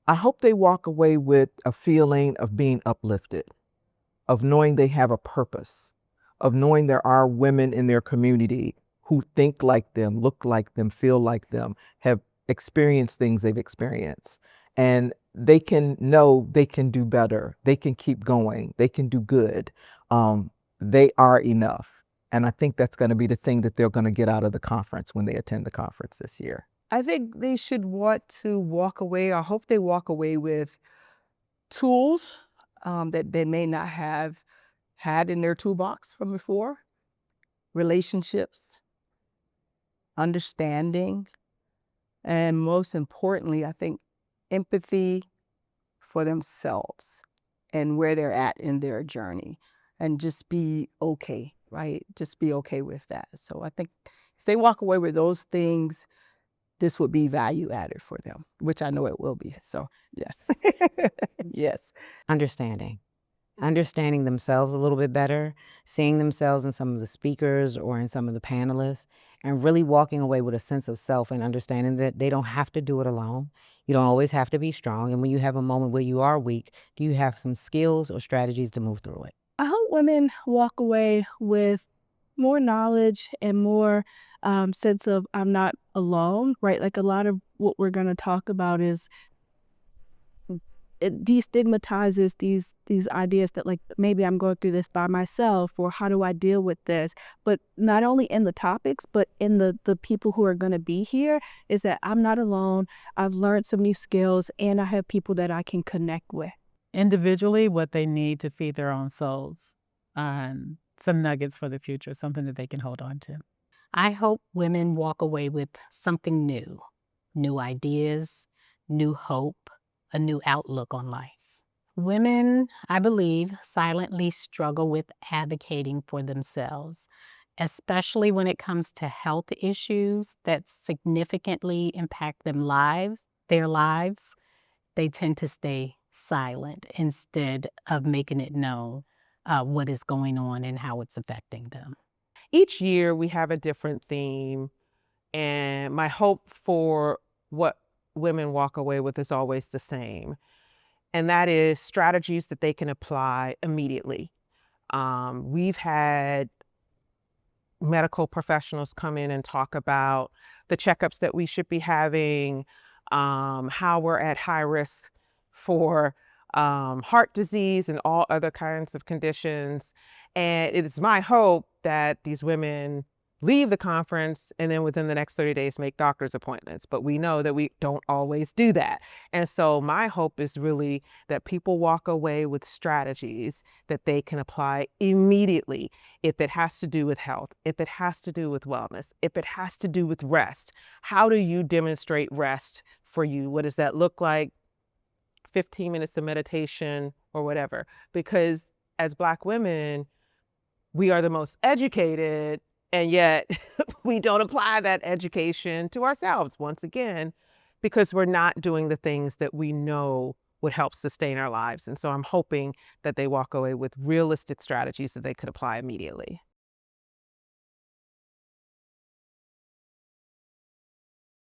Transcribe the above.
I hope they walk away with a feeling of being uplifted, of knowing they have a purpose, of knowing there are women in their community who think like them, look like them, feel like them, have experienced things they've experienced. And they can know they can do better. They can keep going. They can do good. They are enough. And I think that's going to be the thing that they're going to get out of the conference when they attend the conference this year. I think they should want to walk away. I hope they walk away with tools that they may not have had in their toolbox from before, relationships, understanding, and most importantly, I think empathy for themselves and where they're at in their journey, and just be okay, right? Just be okay with that. So I think if they walk away with those things, this would be value added for them, which I know it will be. So yes, yes. Understanding themselves a little bit better, seeing themselves in some of the speakers or in some of the panelists, and really walking away with a sense of self and understanding that they don't have to do it alone. You don't always have to be strong. And when you have a moment where you are weak, do you have some skills or strategies to move through it? I hope women walk away with more knowledge and more sense of I'm not alone, right? Like a lot of what we're going to talk about is it destigmatizes these ideas that like maybe I'm going through this by myself or how do I deal with this, but not only in the topics but in the people who are going to be here, is that I'm not alone. I've learned some new skills and I have people that I can connect with. Individually, what they need to feed their own souls, and some nuggets for the future, something that they can hold on to. I hope women walk away with something new ideas, new hope, a new outlook on life. Women, I believe, silently struggle with advocating for themselves, especially when it comes to health issues that significantly impact their lives. They tend to stay silent instead of making it known what is going on and how it's affecting them. Each year we have a different theme, and my hope for what women walk away with is always the same, and that is strategies that they can apply immediately. We've had medical professionals come in and talk about the checkups that we should be having, how we're at high risk for heart disease and all other kinds of conditions. And it is my hope that these women leave the conference and then within the next 30 days make doctor's appointments. But we know that we don't always do that. And so my hope is really that people walk away with strategies that they can apply immediately. If it has to do with health, if it has to do with wellness, if it has to do with rest, how do you demonstrate rest for you? What does that look like? 15 minutes of meditation or whatever. Because as Black women, we are the most educated, and yet we don't apply that education to ourselves once again, because we're not doing the things that we know would help sustain our lives. And so I'm hoping that they walk away with realistic strategies that they could apply immediately.